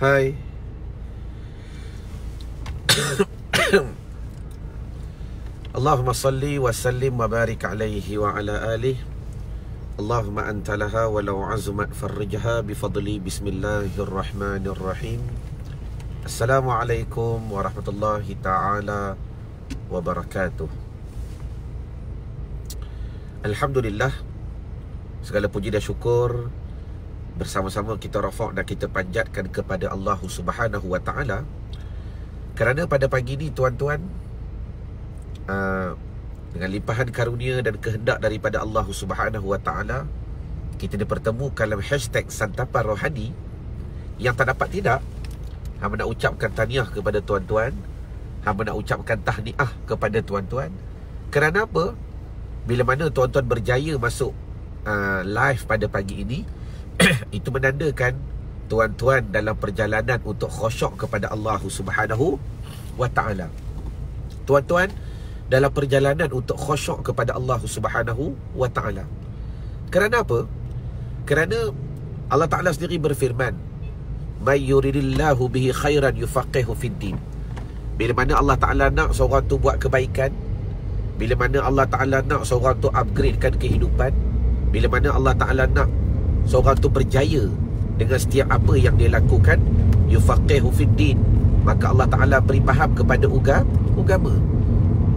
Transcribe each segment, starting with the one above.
Hai. Allahumma salli wa sallim wa barik alaihi wa ala alihi. Allahumma anta laha walau azumat farrijha bifadli. Bismillahirrahmanirrahim. Assalamualaikum warahmatullahi ta'ala wabarakatuh. Alhamdulillah, segala puji dan syukur bersama-sama kita rafak dan kita panjatkan kepada Allah Subhanahu wa ta'ala, kerana pada pagi ini tuan-tuan, dengan limpahan karunia dan kehendak daripada Allah Subhanahu wa ta'ala, kita dipertemukan dalam hashtag Santapan Rohani. Yang tak dapat tidak, hamba nak ucapkan tahniah kepada tuan-tuan, hamba nak ucapkan tahniah kepada tuan-tuan. Kerana apa? Bila mana tuan-tuan berjaya masuk live pada pagi ini, itu menandakan tuan-tuan dalam perjalanan untuk khusyuk kepada Allah Subhanahu wa ta'ala. Tuan-tuan dalam perjalanan untuk khusyuk kepada Allah Subhanahu wa ta'ala. Kerana apa? Kerana Allah Ta'ala sendiri berfirman, may yuridillahu bihi khairan yufaqihu fiddin. Bila mana Allah Ta'ala nak seorang tu buat kebaikan, bila mana Allah Ta'ala nak seorang tu upgradekan kehidupan, bila mana Allah Ta'ala nak seorang tu berjaya dengan setiap apa yang dia lakukan, yufaqihu fiddin, maka Allah Ta'ala beri faham kepada agama.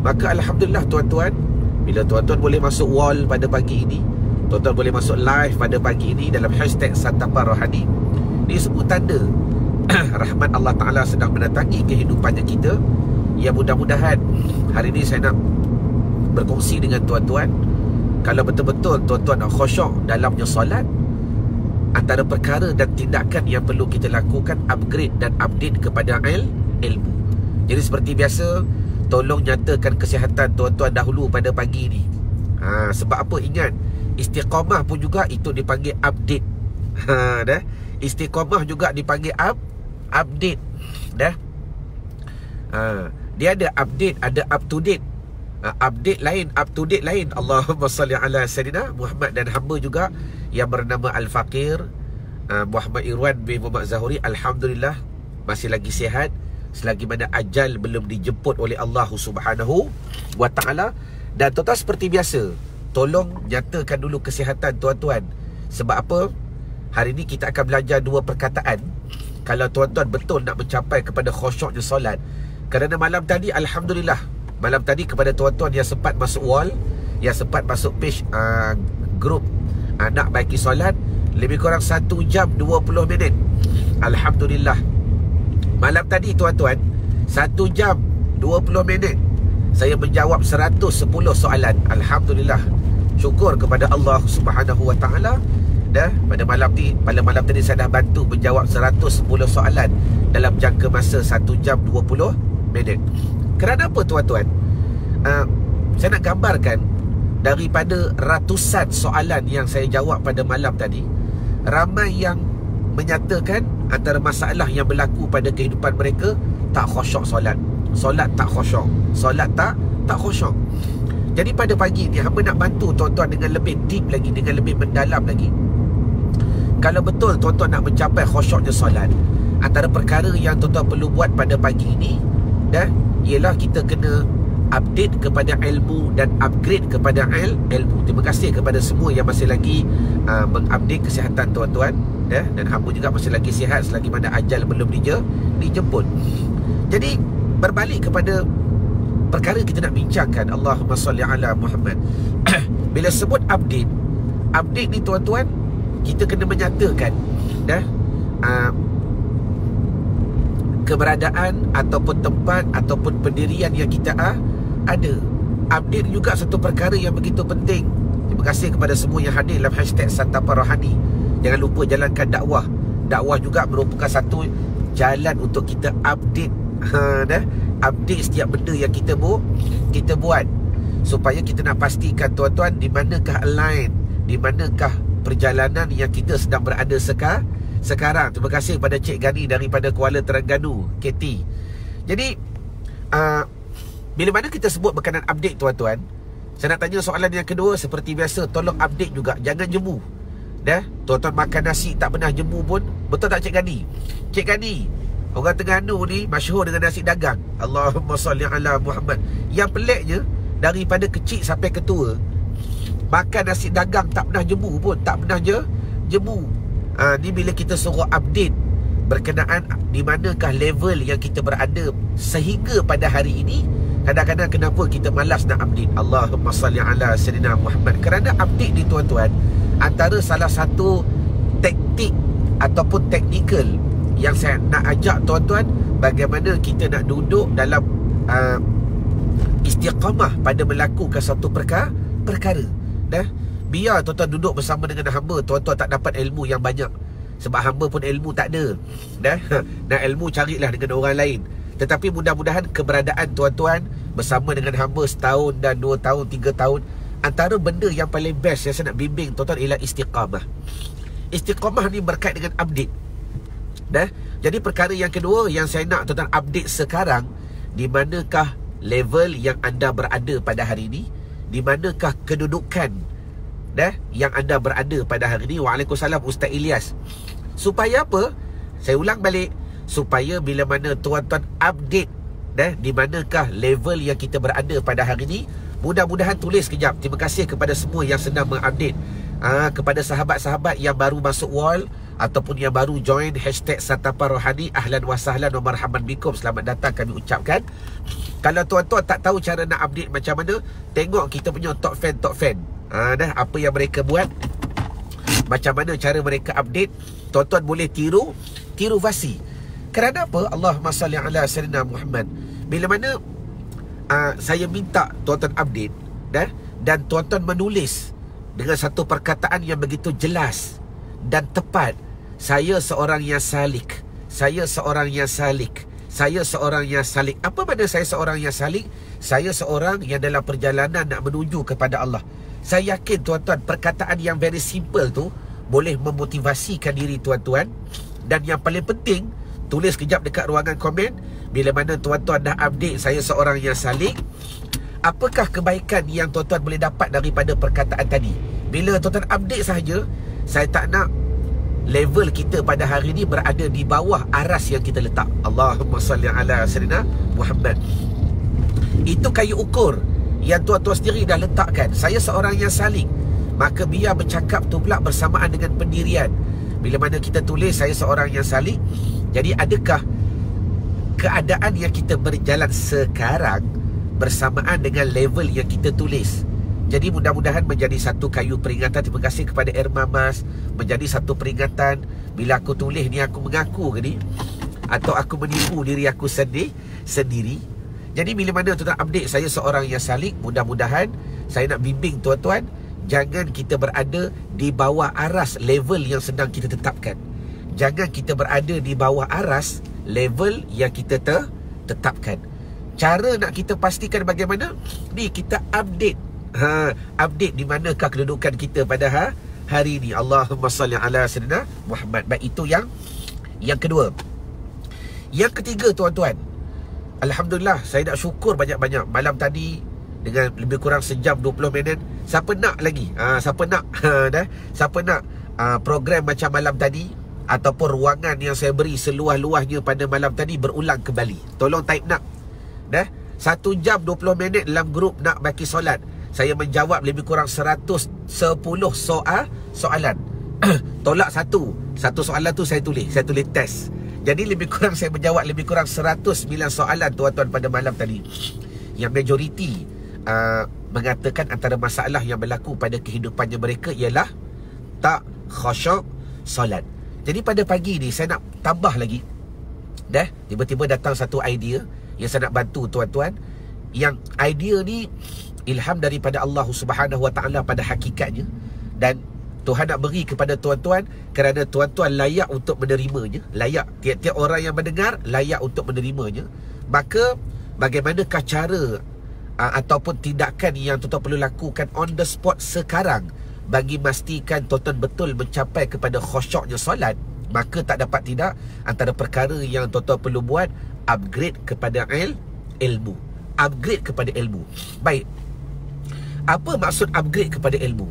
Maka Alhamdulillah tuan-tuan, bila tuan-tuan boleh masuk wall pada pagi ini, tuan-tuan boleh masuk live pada pagi ini dalam hashtag Santapan Rohani, ini semua tanda rahmat Allah Ta'ala sedang mendatangi kehidupannya kita. Ya, mudah-mudahan hari ini saya nak berkongsi dengan tuan-tuan, kalau betul-betul tuan-tuan nak khusyuk dalamnya solat, antara perkara dan tindakan yang perlu kita lakukan, upgrade dan update kepada ilmu. Jadi seperti biasa, tolong nyatakan kesihatan tuan-tuan dahulu pada pagi ni. Sebab apa? Ingat, istiqamah pun juga itu dipanggil update. Dah. Istiqamah juga dipanggil update. Dah. Dia ada update, ada up to date. Update lain, up to date lain. Allahumma salli ala Sayyidina Muhammad. Dan hamba juga yang bernama Al-Faqir Muhammad Irwan bin Muhammad Zahuri, Alhamdulillah masih lagi sihat, selagi mana ajal belum dijemput oleh Allah Subhanahu wa ta'ala. Dan tuan-tuan, seperti biasa, tolong nyatakan dulu kesihatan tuan-tuan. Sebab apa? Hari ini kita akan belajar dua perkataan kalau tuan-tuan betul nak mencapai kepada khusyuknya solat. Kerana malam tadi, Alhamdulillah, malam tadi kepada tuan-tuan yang sempat masuk wall, yang sempat masuk page grup nak baiki solat, lebih kurang 1 jam 20 minit. Alhamdulillah, malam tadi tuan-tuan, 1 jam 20 minit saya menjawab 110 soalan. Alhamdulillah, syukur kepada Allah Subhanahu wa ta'ala. Dah, pada malam tadi saya dah bantu menjawab 110 soalan dalam jangka masa 1 jam 20 minit. Kerana apa tuan-tuan? Saya nak gambarkan, daripada ratusan soalan yang saya jawab pada malam tadi, ramai yang menyatakan antara masalah yang berlaku pada kehidupan mereka, tak khusyuk solat. Solat tak khusyuk. Solat tak khusyuk. Jadi pada pagi ni, hamba nak bantu tuan-tuan dengan lebih deep lagi, dengan lebih mendalam lagi. Kalau betul tuan-tuan nak mencapai khusyuknya solat, antara perkara yang tuan-tuan perlu buat pada pagi ini, ialah kita kena update kepada ilmu dan upgrade kepada ilmu. Terima kasih kepada semua yang masih lagi mengupdate kesihatan tuan-tuan, dan hamba juga masih lagi sihat selagi mana ajal belum dijemput. Jadi berbalik kepada perkara kita nak bincangkan, Allahumma salli ala Muhammad. Bila sebut update ni tuan-tuan, kita kena menyatakan keberadaan ataupun tempat ataupun pendirian yang kita ada. Update juga satu perkara yang begitu penting. Terima kasih kepada semua yang hadir dalam hashtag Santapan Rohani. Jangan lupa jalankan dakwah. Dakwah juga merupakan satu jalan untuk kita update, update setiap benda yang kita buat, supaya kita nak pastikan tuan-tuan di manakah align, di manakah perjalanan yang kita sedang berada sekarang. Terima kasih kepada Cik Gani daripada Kuala Terengganu, KT. Jadi bila mana kita sebut berkenaan update tuan-tuan, saya nak tanya soalan yang kedua. Seperti biasa, tolong update juga. Jangan jemu. Tuan-tuan makan nasi tak pernah jemu pun. Betul tak Cik Gani? Cik Gani, orang Terengganu ni masyhur dengan nasi dagang. Allahumma salli ala Muhammad. Yang peliknya, daripada kecil sampai ketua, makan nasi dagang tak pernah jemu pun. Tak pernah jemu. Ni bila kita suruh update berkenaan di manakah level yang kita berada sehingga pada hari ini, kadang-kadang kenapa kita malas nak update. Allahumma salli ala Sayyidina Muhammad. Kerana update ni tuan-tuan, antara salah satu taktik ataupun teknikal yang saya nak ajak tuan-tuan, bagaimana kita nak duduk dalam istiqamah pada melakukan satu perkara. Biar tuan-tuan duduk bersama dengan hamba, tuan-tuan tak dapat ilmu yang banyak, sebab hamba pun ilmu tak ada. Nak ilmu carilah dengan orang lain. Tetapi mudah-mudahan keberadaan tuan-tuan bersama dengan hamba setahun dan 2 tahun, 3 tahun, antara benda yang paling best yang saya nak bimbing tuan-tuan ialah istiqamah. Istiqamah ni berkait dengan update. Jadi perkara yang kedua yang saya nak tuan-tuan update sekarang, di manakah level yang anda berada pada hari ini? Di manakah kedudukan yang anda berada pada hari ini? Waalaikumsalam Ustaz Ilyas. Supaya apa? Saya ulang balik, supaya bila mana tuan-tuan update di manakah level yang kita berada pada hari ini, mudah-mudahan tulis kejap. Terima kasih kepada semua yang sedang mengupdate. Kepada sahabat-sahabat yang baru masuk wall ataupun yang baru join #Santapan Rohani, ahlan wa sahlan wa marhaban bikum, selamat datang kami ucapkan. Kalau tuan-tuan tak tahu cara nak update macam mana, tengok kita punya top fan. Apa yang mereka buat, macam mana cara mereka update, tuan-tuan boleh tiru fasi. Kerana apa? Allahumma salli ala Sayyidina Muhammad. Bila mana saya minta tuan-tuan update, dan tuan-tuan menulis dengan satu perkataan yang begitu jelas dan tepat, saya seorang yang salik, saya seorang yang salik, saya seorang yang salik. Apa makna saya seorang yang salik? Saya seorang yang dalam perjalanan nak menuju kepada Allah. Saya yakin tuan-tuan, perkataan yang very simple tu boleh memotivasikan diri tuan-tuan. Dan yang paling penting, tulis kejap dekat ruangan komen, bila mana tuan-tuan dah update saya seorang yang salik, apakah kebaikan yang tuan-tuan boleh dapat daripada perkataan tadi. Bila tuan-tuan update sahaja, saya tak nak level kita pada hari ini berada di bawah aras yang kita letak. Allahumma salli ala Sayyidina Muhammad. Itu kayu ukur yang tuan-tuan sendiri dah letakkan. Saya seorang yang salik, maka biar bercakap tu pula bersamaan dengan pendirian. Bila mana kita tulis saya seorang yang salik, jadi adakah keadaan yang kita berjalan sekarang bersamaan dengan level yang kita tulis? Jadi mudah-mudahan menjadi satu kayu peringatan. Terima kasih kepada Irma Mas. Menjadi satu peringatan, bila aku tulis ni aku mengaku ke ni, atau aku menipu diri aku sendiri. Jadi bila mana tuan-tuan update saya seorang yang salik, mudah-mudahan saya nak bimbing tuan-tuan, jangan kita berada di bawah aras level yang sedang kita tetapkan. Jangan kita berada di bawah aras level yang kita tetapkan. Cara nak kita pastikan bagaimana? Ni kita update. Update di manakah kedudukan kita pada hari ini. Allahumma salli ala Sayyidina Muhammad. Baik, itu yang kedua. Yang ketiga tuan-tuan, alhamdulillah, saya nak syukur banyak-banyak. Malam tadi dengan lebih kurang sejam 20 minit, siapa nak lagi? Siapa nak siapa nak program macam malam tadi, ataupun ruangan yang saya beri seluas-luasnya pada malam tadi berulang kembali? Tolong type nak. 1 jam 20 minit dalam grup nak baki solat, saya menjawab lebih kurang 110 soalan. Tolak satu soalan tu saya tulis test. Jadi lebih kurang saya menjawab lebih kurang 109 soalan tuan-tuan pada malam tadi. Yang majoriti mengatakan antara masalah yang berlaku pada kehidupannya mereka ialah tak khusyuk solat. Jadi pada pagi ni saya nak tambah lagi. Tiba-tiba datang satu idea yang saya nak bantu tuan-tuan. Yang idea ni ilham daripada Allah Subhanahu Wa Taala pada hakikatnya, dan Tuhan nak beri kepada tuan-tuan kerana tuan-tuan layak untuk menerimanya. Layak, tiap-tiap orang yang mendengar layak untuk menerimanya. Maka bagaimanakah cara ataupun tindakan yang tuan-tuan perlu lakukan on the spot sekarang bagi memastikan tuan-tuan betul mencapai kepada khusyuknya solat? Maka tak dapat tidak, antara perkara yang tuan-tuan perlu buat, upgrade kepada ilmu. Upgrade kepada ilmu. Baik, apa maksud upgrade kepada ilmu?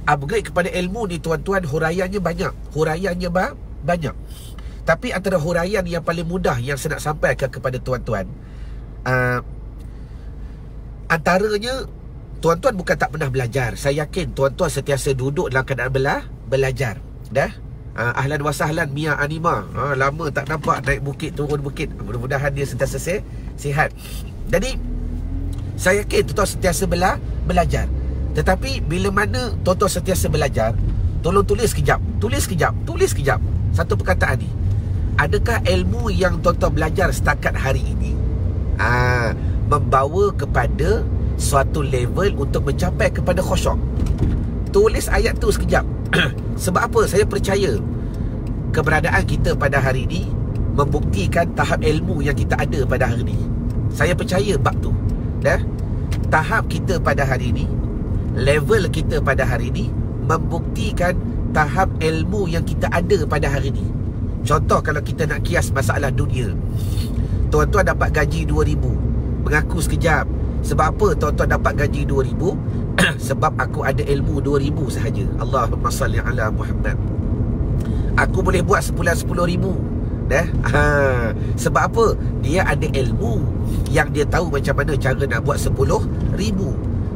Upgrade kepada ilmu ni tuan-tuan, huraiannya banyak. Huraiannya banyak. Tapi antara huraian yang paling mudah yang saya nak sampaikan kepada tuan-tuan, antaranya, tuan-tuan bukan tak pernah belajar. Saya yakin tuan-tuan sentiasa duduk dalam keadaan belajar. Dah? Ahlan wa sahlan Mia Anima. Lama tak nampak naik bukit, turun bukit. Mudah-mudahan dia sentiasa sihat. Jadi saya yakin tuan-tuan sentiasa belajar. Tetapi bila mana tuan-tuan sentiasa belajar, tolong tulis sekejap. Tulis sekejap. Satu perkataan ni. Adakah ilmu yang tuan-tuan belajar setakat hari ini membawa kepada suatu level untuk mencapai kepada khusyuk? Tulis ayat tu sekejap. Sebab apa? Saya percaya keberadaan kita pada hari ini membuktikan tahap ilmu yang kita ada pada hari ini. Saya percaya bab tu. Dah? Tahap kita pada hari ini, level kita pada hari ini membuktikan tahap ilmu yang kita ada pada hari ini. Contoh, kalau kita nak kias masalah dunia, tuan-tuan dapat gaji 2,000. Mengaku sekejap. Sebab apa tuan-tuan dapat gaji 2,000? Sebab aku ada ilmu 2,000 sahaja. Allahumma salli ala Muhammad. Aku boleh buat sebulan 10,000. Dah? Sebab apa? Dia ada ilmu yang dia tahu macam mana cara nak buat 10,000.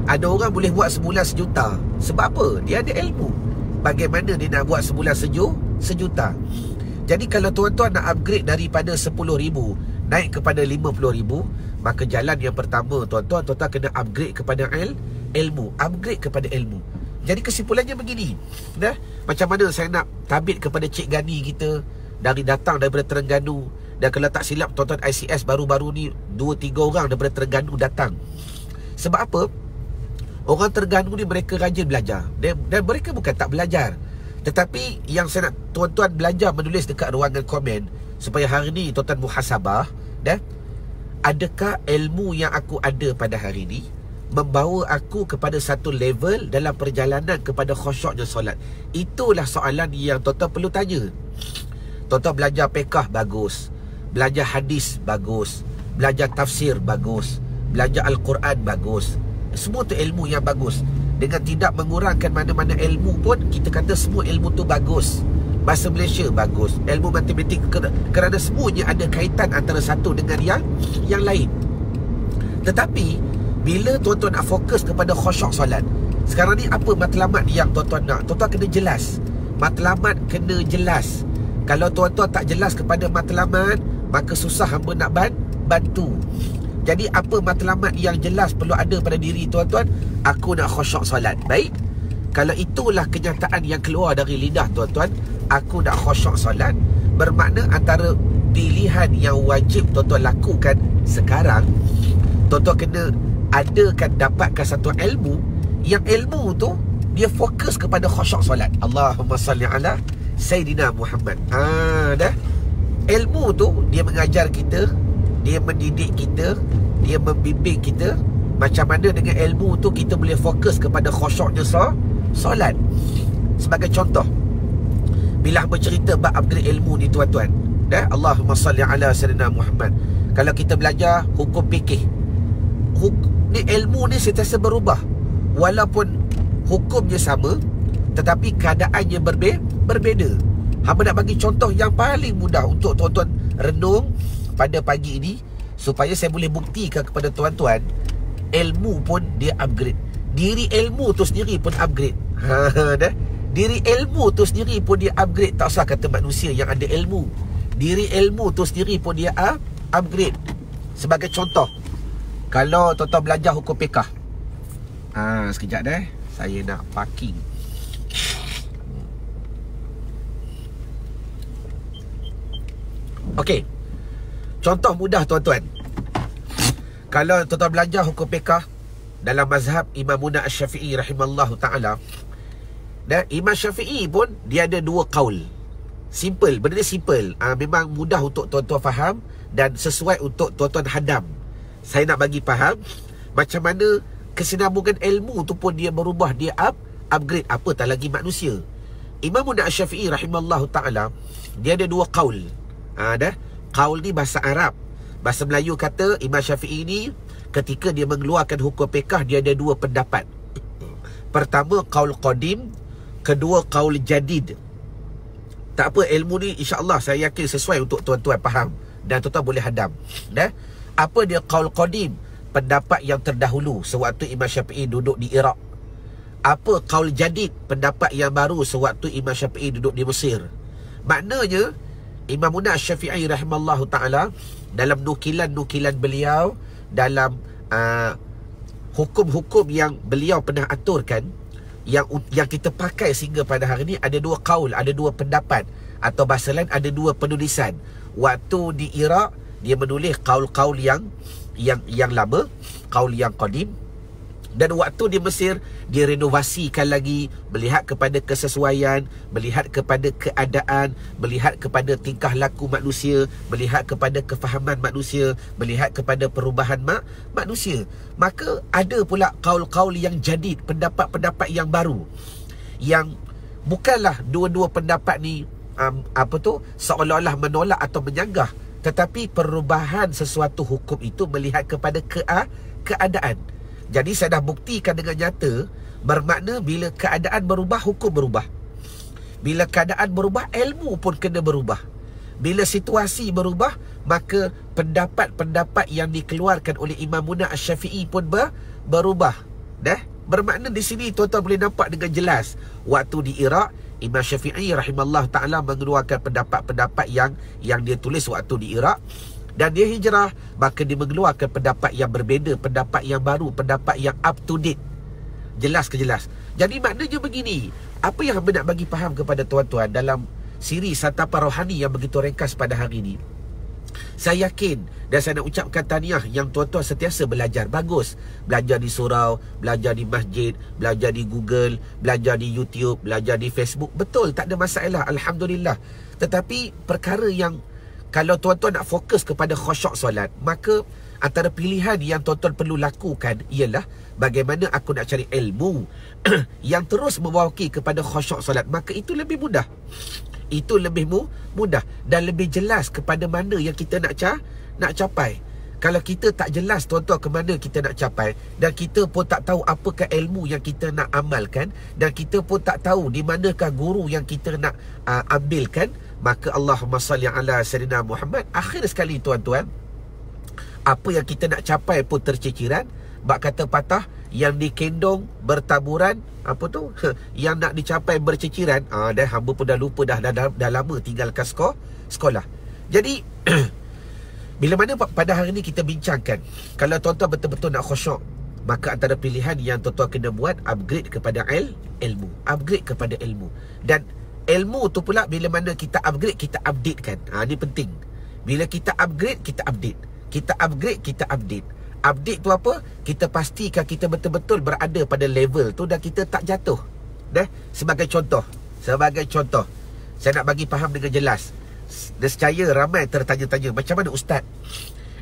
Ada orang boleh buat sebulan 1,000,000. Sebab apa? Dia ada ilmu bagaimana dia nak buat sebulan 1,000,000. Jadi kalau tuan-tuan nak upgrade daripada 10,000 naik kepada 50,000, maka jalan yang pertama tuan-tuan kena upgrade kepada ilmu. Upgrade kepada ilmu. Jadi kesimpulannya begini, dah? Macam mana saya nak tabit kepada Cik Gani kita datang daripada Terengganu. Dan kalau tak silap tuan-tuan ICS baru-baru ni 2-3 orang daripada Terengganu datang. Sebab apa? Orang Terengganu ni mereka rajin belajar. Dan mereka bukan tak belajar, tetapi yang saya nak tuan-tuan belajar menulis dekat ruangan komen, supaya hari ni tuan-tuan muhasabah. Dah? Adakah ilmu yang aku ada pada hari ni membawa aku kepada satu level dalam perjalanan kepada khusyuknya solat? Itulah soalan yang tuan-tuan perlu tanya. Tuan-tuan belajar fiqh bagus, belajar hadis bagus, belajar tafsir bagus, belajar Al-Quran bagus. Semua tu ilmu yang bagus. Dengan tidak mengurangkan mana-mana ilmu pun, kita kata semua ilmu tu bagus. Bahasa Malaysia bagus, ilmu matematik, kerana semuanya ada kaitan antara satu dengan yang lain. Tetapi bila tuan-tuan nak fokus kepada khusyuk solat, sekarang ni apa matlamat yang tuan-tuan nak? Tuan-tuan kena jelas. Matlamat kena jelas. Kalau tuan-tuan tak jelas kepada matlamat, maka susah hamba nak bantu. Jadi apa matlamat yang jelas perlu ada pada diri tuan-tuan? Aku nak khusyuk solat. Baik. Kalau itulah kenyataan yang keluar dari lidah tuan-tuan, aku nak khusyuk solat, bermakna antara pilihan yang wajib tuan-tuan lakukan sekarang, tuan-tuan kena dapatkan satu ilmu, yang ilmu tu dia fokus kepada khusyuk solat. Allahumma salli ala Sayyidina Muhammad. Dah? Ilmu tu dia mengajar kita, dia mendidik kita, dia membimbing kita macam mana dengan ilmu tu kita boleh fokus kepada khusyuknya solat. Sebagai contoh, bila hamba cerita bab upgrade ilmu ni tuan-tuan, dah? Allahumma salli ala Sayyidina Muhammad. Kalau kita belajar hukum fikih, ni ilmu ni sentiasa berubah. Walaupun hukumnya sama, tetapi keadaannya berbeza. Hamba nak bagi contoh yang paling mudah untuk tuan-tuan renung pada pagi ini, supaya saya boleh buktikan kepada tuan-tuan, ilmu pun dia upgrade. Diri ilmu tu sendiri pun upgrade. Dah? Diri ilmu tu sendiri pun dia upgrade. Tak usah kata manusia yang ada ilmu, diri ilmu tu sendiri pun dia upgrade. Sebagai contoh, kalau tuan-tuan belajar hukum fiqh, sekejap dah, saya nak parking. Okey, contoh mudah tuan-tuan. Kalau tuan-tuan belajar hukum fiqh dalam mazhab Imam Asy-Syafi'i rahimallahu ta'ala, dan Imam Syafi'i pun dia ada dua qaul. Simple, benda ni simple. Memang mudah untuk tuan-tuan faham dan sesuai untuk tuan-tuan hadam. Saya nak bagi faham macam mana kesinambungan ilmu tu pun dia berubah, dia upgrade. Apatah lagi manusia. Imam Asy-Syafi'i rahimallahu ta'ala, dia ada dua qaul. Dah? Qaul ni bahasa Arab. Bahasa Melayu kata Imam Syafi'i ni ketika dia mengeluarkan hukum fiqh, dia ada dua pendapat. Pertama qaul qadim, kedua qaul jadid. Tak apa, ilmu ni insya-Allah saya yakin sesuai untuk tuan-tuan faham dan tuan-tuan boleh hadam. Apa dia qaul qadim? Pendapat yang terdahulu sewaktu Imam Syafi'i duduk di Iraq. Apa qaul jadid? Pendapat yang baru sewaktu Imam Syafi'i duduk di Mesir. Maknanya Imam Syafi'i rahimallahu ta'ala, dalam nukilan-nukilan beliau, dalam hukum-hukum yang beliau pernah aturkan, yang kita pakai sehingga pada hari ini, ada dua qaul, ada dua pendapat, atau bahasa lain ada dua penulisan. Waktu di Iraq dia menulis qaul-qaul yang lama, qaul yang qadim. Dan waktu di Mesir dia renovasikan lagi, melihat kepada kesesuaian, melihat kepada keadaan, melihat kepada tingkah laku manusia, melihat kepada kefahaman manusia, melihat kepada perubahan manusia. Maka ada pula qaul-qaul yang jadid, pendapat-pendapat yang baru, yang bukanlah dua-dua pendapat ni seolah-olah menolak atau menyanggah, tetapi perubahan sesuatu hukum itu melihat kepada keadaan. Jadi saya dah buktikan dengan nyata, bermakna bila keadaan berubah, hukum berubah. Bila keadaan berubah, ilmu pun kena berubah. Bila situasi berubah, maka pendapat-pendapat yang dikeluarkan oleh Imam Syafi'i pun berubah. Bermakna di sini tuan-tuan boleh nampak dengan jelas, waktu di Iraq, Imam Syafi'i rahimallahu ta'ala mengeluarkan pendapat-pendapat yang dia tulis waktu di Iraq. Dan dia hijrah, maka dia mengeluarkan pendapat yang berbeza, pendapat yang baru, pendapat yang up to date. Jelas ke jelas? Jadi maknanya begini, apa yang hamba nak bagi faham kepada tuan-tuan dalam siri Santapan Rohani yang begitu ringkas pada hari ini, saya yakin dan saya nak ucapkan tahniah yang tuan-tuan sentiasa belajar. Bagus, belajar di surau, belajar di masjid, belajar di Google, belajar di YouTube, belajar di Facebook. Betul, tak ada masalah, Alhamdulillah. Tetapi perkara yang, kalau tuan-tuan nak fokus kepada khusyuk solat, maka antara pilihan yang tuan-tuan perlu lakukan ialah bagaimana aku nak cari ilmu yang terus membawaki kepada khusyuk solat. Maka itu lebih mudah. Itu lebih mudah dan lebih jelas kepada mana yang kita nak capai. Kalau kita tak jelas tuan-tuan ke mana kita nak capai, dan kita pun tak tahu apakah ilmu yang kita nak amalkan, dan kita pun tak tahu di manakah guru yang kita nak ambilkan, maka Allahumma salli ala Sayyidina Muhammad, akhir sekali tuan-tuan, apa yang kita nak capai pun terciciran. Bak kata patah, yang dikendong bertaburan, yang nak dicapai berciciran. Dah hamba pun dah lupa, dah lama tinggalkan sekolah. Jadi bila mana pada hari ini kita bincangkan, kalau tuan-tuan betul-betul nak khusyuk, maka antara pilihan yang tuan-tuan kena buat, upgrade kepada ilmu. Upgrade kepada ilmu. Dan ilmu tu pula, bila mana kita upgrade, kita updatekan. Ini penting. Bila kita upgrade, kita update. Kita upgrade, kita update. Update tu apa? Kita pastikan kita betul-betul berada pada level tu dan kita tak jatuh. Sebagai contoh, saya nak bagi faham dengan jelas. Nescaya ramai tertanya-tanya, macam mana ustaz,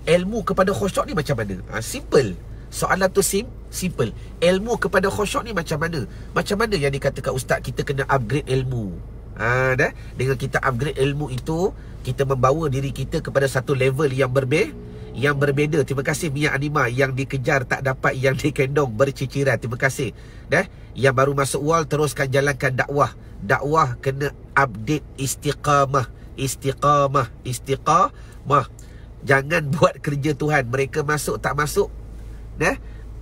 ilmu kepada khusyuk ni macam mana? Simple. Soalan tu simple. Ilmu kepada khusyuk ni macam mana? Macam mana yang dikatakan ustaz kita kena upgrade ilmu? Dengan kita upgrade ilmu itu, kita membawa diri kita kepada satu level yang berbeza. Terima kasih Mia Anima, yang dikejar tak dapat, yang dikendong berciciran. Terima kasih. Yang baru masuk wall, teruskan jalankan dakwah. Dakwah kena update istiqamah. Jangan buat kerja Tuhan, mereka masuk tak masuk,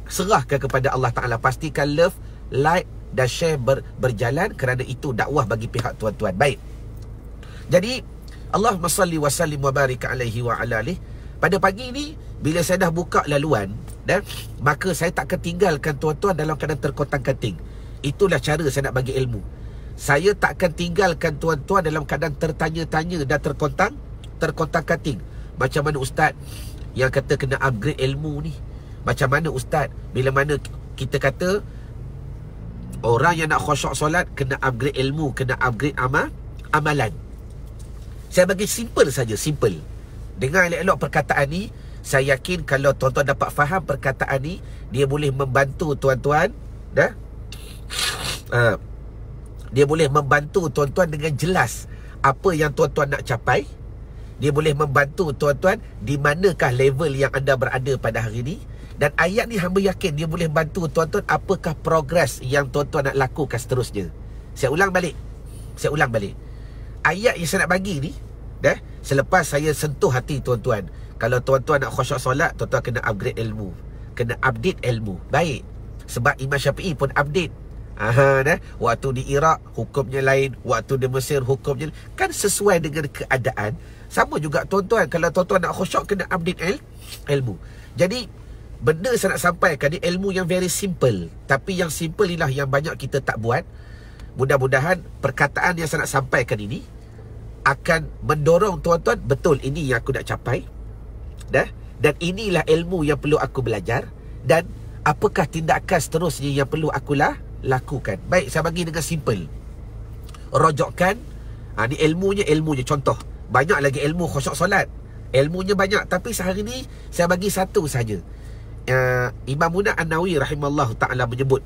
serahkan kepada Allah Ta'ala. Pastikan love, like dan share berjalan, kerana itu dakwah bagi pihak tuan-tuan. Baik, jadi Allahumma salli wa sallim wa barik alaihi wa ala alihi. Pada pagi ni, bila saya dah buka laluan, maka saya tak akan tinggalkan tuan-tuan dalam keadaan terkotak-kating. Itulah cara saya nak bagi ilmu. Saya tak akan tinggalkan tuan-tuan dalam keadaan tertanya-tanya dan terkotak-kating. Macam mana ustaz yang kata kena upgrade ilmu ni? Macam mana ustaz bila mana kita kata orang yang nak khusyuk solat kena upgrade ilmu, kena upgrade amalan? Saya bagi simple saja, simple. Dengar elok-elok perkataan ni. Saya yakin kalau tuan-tuan dapat faham perkataan ni, dia boleh membantu tuan-tuan. Dia boleh membantu tuan-tuan dengan jelas apa yang tuan-tuan nak capai. Dia boleh membantu tuan-tuan di manakah level yang anda berada pada hari ini. Dan ayat ni hamba yakin dia boleh bantu tuan-tuan apakah progres yang tuan-tuan nak lakukan seterusnya. Saya ulang balik. Ayat yang saya nak bagi ni, selepas saya sentuh hati tuan-tuan. Kalau tuan-tuan nak khusyuk solat, tuan-tuan kena upgrade ilmu, kena update ilmu. Baik. Sebab Imam Syafi'i pun update. Waktu di Iraq hukumnya lain, waktu di Mesir hukumnya lain. Kan sesuai dengan keadaan. Sama juga tuan-tuan, kalau tuan-tuan nak khusyuk, kena update ilmu. Jadi benda saya nak sampaikan ni ilmu yang very simple. Tapi yang simple inilah yang banyak kita tak buat. Mudah-mudahan perkataan yang saya nak sampaikan ini akan mendorong tuan-tuan, betul, ini yang aku nak capai, dan inilah ilmu yang perlu aku belajar, dan apakah tindakan seterusnya yang perlu aku lakukan. Baik, saya bagi dengan simple. Rojokkan, ni ilmunya. Contoh, banyak lagi ilmu khusyuk solat, ilmunya banyak, tapi sehari ni saya bagi satu saja. Imam Munah An-Nawawi rahimahullah ta'ala menyebut,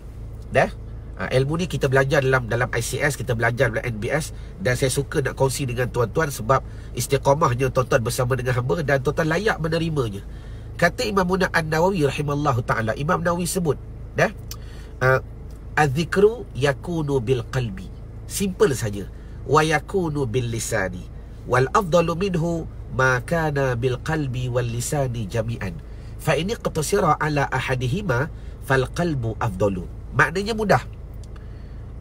ilmu ni kita belajar dalam ICS, kita belajar dalam NBS, dan saya suka nak kongsi dengan tuan-tuan sebab istiqamahnya tuan-tuan bersama dengan hamba dan tuan-tuan layak menerimanya. Kata Imam Munah An-Nawawi rahimahullah ta'ala, Imam Nawawi sebut, az-zikru yakunu bil qalbi, simple saja, wa yakunu bil lisani, wal afdalu minhu ma kana bil qalbi wal lisani jami'an, fa ini iqtasira ala ahadihima fal qalbu afdalu. Maknanya mudah.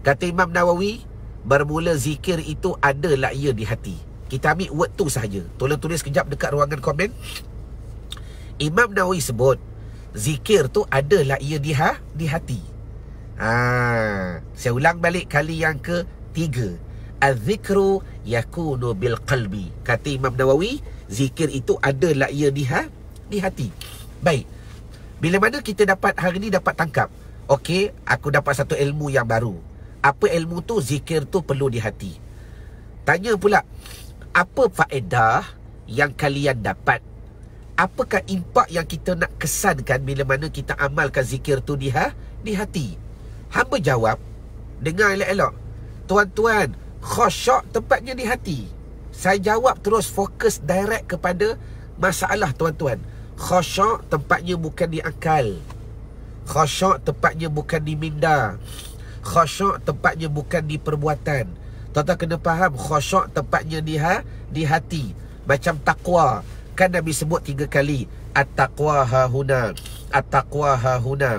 Kata Imam Nawawi, bermula zikir itu adalah ia di hati. Kita ambil word tu sahaja. Tolong tulis kejap dekat ruangan komen. Imam Nawawi sebut zikir tu adalah ia di hati. Saya ulang balik kali yang ketiga. Az-zikru yakunu bil qalbi. Kata Imam Nawawi, zikir itu adalah ia di hati. Baik. Bila mana kita dapat hari ni dapat tangkap, okey, aku dapat satu ilmu yang baru. Apa ilmu tu? Zikir tu perlu di hati. Tanya pula, apa faedah yang kalian dapat? Apakah impak yang kita nak kesankan bila mana kita amalkan zikir tu di hati? Hamba jawab, dengar elok-elok, tuan-tuan, khusyuk tempatnya di hati. Saya jawab terus, fokus direct kepada masalah tuan-tuan. Khusyuk tempatnya bukan di akal. Khusyuk tempatnya bukan di minda. Khusyuk tempatnya bukan di perbuatan. Tuan-tuan kena faham, khusyuk tempatnya di hati. Macam takwa, kan Nabi sebut 3 kali, at-taqwa hahuna, at-taqwa hahuna,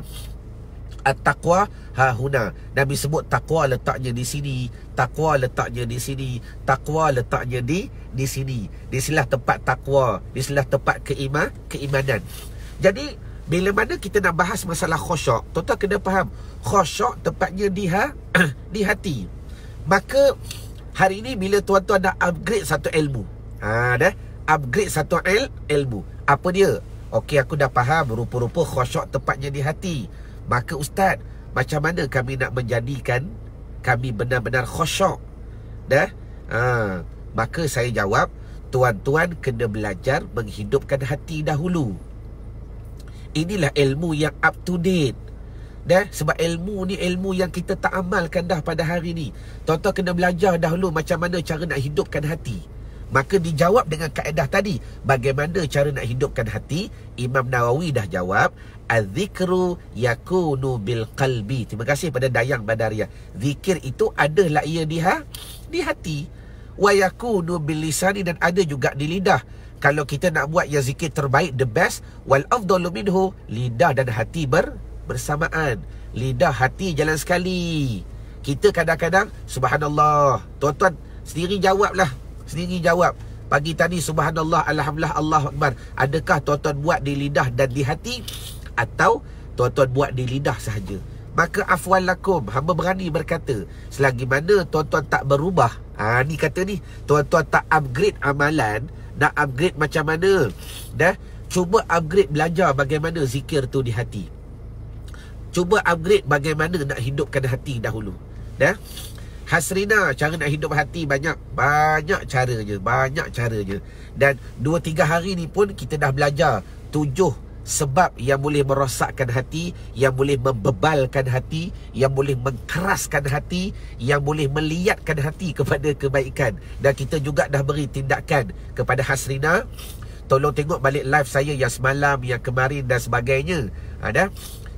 at-taqwa hahuna. Nabi sebut takwa letaknya di sini, takwa letaknya di sini, takwa letaknya di sini. Di sinilah tempat takwa, di sinilah tempat keimanan. Jadi bila mana kita nak bahas masalah khusyuk, tuan-tuan kena faham, khusyuk tempatnya di hati. Maka hari ini bila tuan-tuan dah upgrade satu ilmu, upgrade satu ilmu, apa dia? Okey, aku dah faham rupa-rupa khusyuk tempatnya di hati. Maka ustaz, macam mana kami nak menjadikan kami benar-benar khusyuk? Maka saya jawab, tuan-tuan kena belajar menghidupkan hati dahulu. Inilah ilmu yang up to date. Sebab ilmu ni ilmu yang kita tak amalkan dah pada hari ni. Tuan-tuan kena belajar dahulu macam mana cara nak hidupkan hati. Maka dijawab dengan kaedah tadi, bagaimana cara nak hidupkan hati. Imam Nawawi dah jawab, az-zikru yakunu bil qalbi. Terima kasih pada Dayang Badariah. Zikir itu adalah ia di hati. Wa yakunu bil lisani, dan ada juga di lidah. Kalau kita nak buat yang zikir terbaik, the best, wal afdalu minhu, lidah dan hati bersamaan. Lidah hati jalan sekali. Kita kadang-kadang subhanallah, tuan-tuan sendiri jawablah. Sendiri jawab. Pagi tadi subhanallah, alhamdulillah, Allahu akbar. Adakah tuan-tuan buat di lidah dan di hati, atau tuan-tuan buat di lidah sahaja? Maka afwan lakum, hamba berani berkata, selagi mana tuan-tuan tak berubah, ni kata ni, tuan-tuan tak upgrade amalan, nak upgrade macam mana? Cuba upgrade belajar bagaimana zikir tu di hati. Cuba upgrade bagaimana nak hidupkan hati dahulu. Hasrina, cara nak hidup hati banyak caranya. Dan 2-3 hari ni pun kita dah belajar 7 sebab yang boleh merosakkan hati, yang boleh membebalkan hati, yang boleh mengkeraskan hati, yang boleh meliatkan hati kepada kebaikan. Dan kita juga dah beri tindakan kepada Hasrina. Tolong tengok balik live saya yang semalam, yang kemarin dan sebagainya.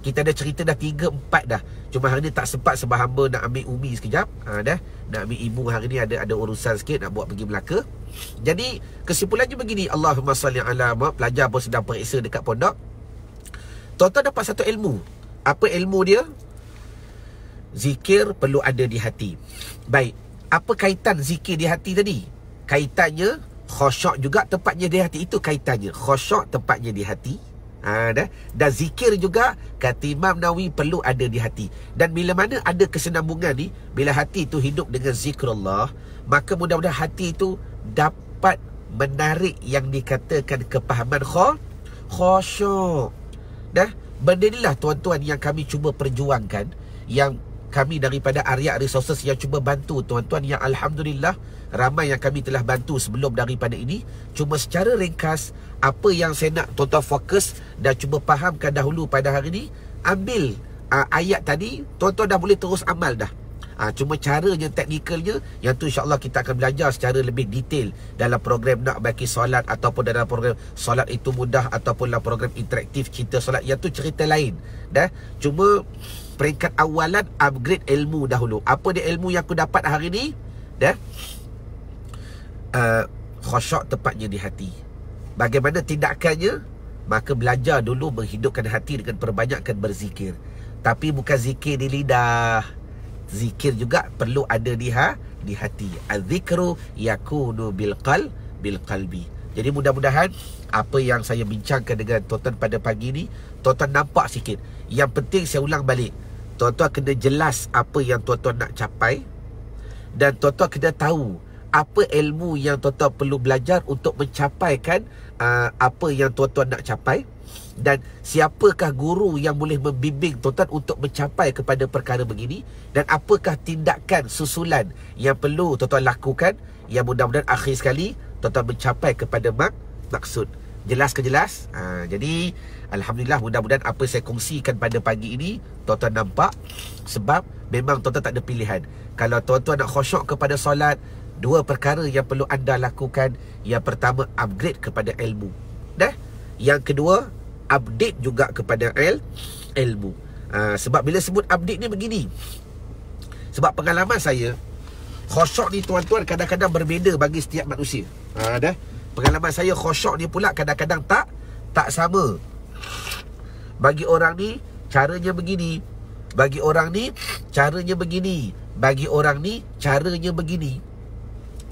Kita ada cerita dah 3, 4 dah. Cuma hari ni tak sempat sebab hamba nak ambil Umi sekejap. Dah nak ambil ibu hari ni, ada urusan sikit nak buat pergi Melaka. Jadi kesimpulannya begini, Allahumma salli ala Muhammad. Pelajar pun sedang periksa dekat pondok. Tuan-tuan dapat satu ilmu. Apa ilmu dia? Zikir perlu ada di hati. Baik, apa kaitan zikir di hati tadi? Kaitannya khusyuk juga tempatnya di hati. Itu kaitannya. Khusyuk tempatnya di hati. Dan zikir juga kata Imam Nawawi perlu ada di hati. Dan bila mana ada kesenambungan ni, bila hati itu hidup dengan zikrullah, maka mudah-mudahan hati itu dapat menarik yang dikatakan kepahaman khusyuk. Benda inilah tuan-tuan yang kami cuba perjuangkan, yang kami daripada Arya Resources yang cuba bantu tuan-tuan, yang Alhamdulillah ramai yang kami telah bantu sebelum daripada ini. Cuma secara ringkas, apa yang saya nak tuan-tuan fokus dan cuba fahamkan dahulu pada hari ini, ambil ayat tadi, tuan-tuan dah boleh terus amal dah. Cuma caranya, teknikalnya, yang tu insyaAllah kita akan belajar secara lebih detail dalam program Nak Baki Solat, ataupun dalam program Solat Itu Mudah, ataupun dalam program interaktif Cinta Solat. Yang tu cerita lain. Cuma peringkat awalan, upgrade ilmu dahulu. Apa dia ilmu yang aku dapat hari ni? Khusyuk tepatnya di hati. Bagaimana tindakannya? Maka belajar dulu menghidupkan hati dengan perbanyakkan berzikir. Tapi bukan zikir di lidah, zikir juga perlu ada di hati. Az-zikru yakunu bil qalbi. Jadi mudah-mudahan apa yang saya bincangkan dengan tuan-tuan pada pagi ni, tuan-tuan nampak sikit. Yang penting saya ulang balik, tuan-tuan kena jelas apa yang tuan-tuan nak capai, dan tuan-tuan kena tahu apa ilmu yang tuan-tuan perlu belajar untuk mencapaikan apa yang tuan-tuan nak capai, dan siapakah guru yang boleh membimbing tuan-tuan untuk mencapai kepada perkara begini, dan apakah tindakan susulan yang perlu tuan-tuan lakukan, yang mudah-mudahan akhir sekali tuan-tuan mencapai kepada maksud. Jelas ke jelas? Jadi Alhamdulillah, mudah-mudahan apa saya kongsikan pada pagi ini tuan-tuan nampak. Sebab memang tuan-tuan tak ada pilihan. Kalau tuan-tuan nak khusyuk kepada solat, 2 perkara yang perlu anda lakukan. Yang pertama, upgrade kepada ilmu. Yang kedua, update juga kepada ilmu. Sebab bila sebut update ni begini, sebab pengalaman saya, khusyuk ni tuan-tuan kadang-kadang berbeza bagi setiap manusia. Pengalaman saya, khusyuk ni pula kadang-kadang tak sama. Bagi orang ni caranya begini, bagi orang ni caranya begini, bagi orang ni caranya begini.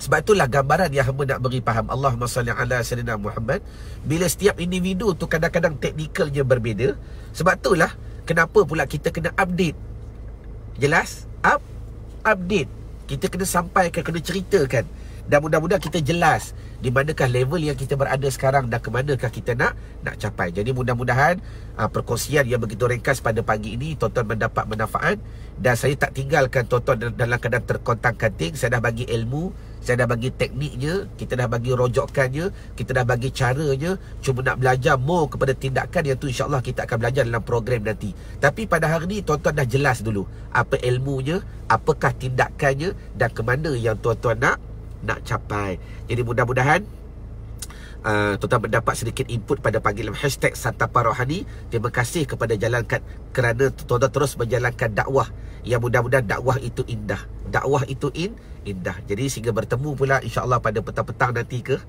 Sebab itulah gambaran yang hamba nak beri faham. Allahumma salli ala sayyidina Muhammad. Bila setiap individu tu kadang-kadang teknikalnya berbeza. Sebab itulah kenapa pula kita kena update. Jelas? Update. Kita kena sampaikan, kena ceritakan. Dan mudah-mudahan kita jelas di manakah level yang kita berada sekarang dan ke manakah kita nak capai. Jadi mudah-mudahan perkongsian yang begitu ringkas pada pagi ini tuan-tuan mendapat manfaat. Dan saya tak tinggalkan tuan-tuan dalam keadaan terkontang-kanting. Saya dah bagi ilmu, saya dah bagi tekniknya, kita dah bagi rojokannya, kita dah bagi caranya. Cuma nak belajar more kepada tindakan, yang tu insyaAllah kita akan belajar dalam program nanti. Tapi pada hari ni tuan-tuan dah jelas dulu apa ilmunya, apakah tindakannya, dan ke mana yang tuan-tuan nak capai. Jadi mudah-mudahan tuan-tuan mendapat sedikit input pada pagi dalam hashtag Santapan Rohani. Terima kasih kepada jalankan, kerana tuan-tuan terus menjalankan dakwah, yang mudah-mudahan dakwah itu indah. Dakwah itu indah. Jadi sehingga bertemu pula insyaAllah pada petang-petang nanti ke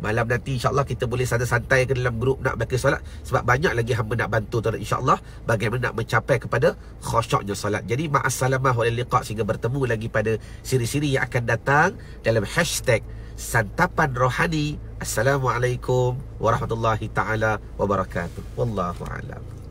malam nanti, insyaAllah kita boleh santai-santai ke dalam grup Nak Baki Solat. Sebab banyak lagi hamba nak bantu tuan-tuan insyaAllah bagaimana nak mencapai kepada khusyuknya solat. Jadi ma'assalamah wa liqa, sehingga bertemu lagi pada siri-siri yang akan datang dalam hashtag Santapan Rohani. Assalamualaikum warahmatullahi ta'ala wabarakatuh. Wallahu a'lam.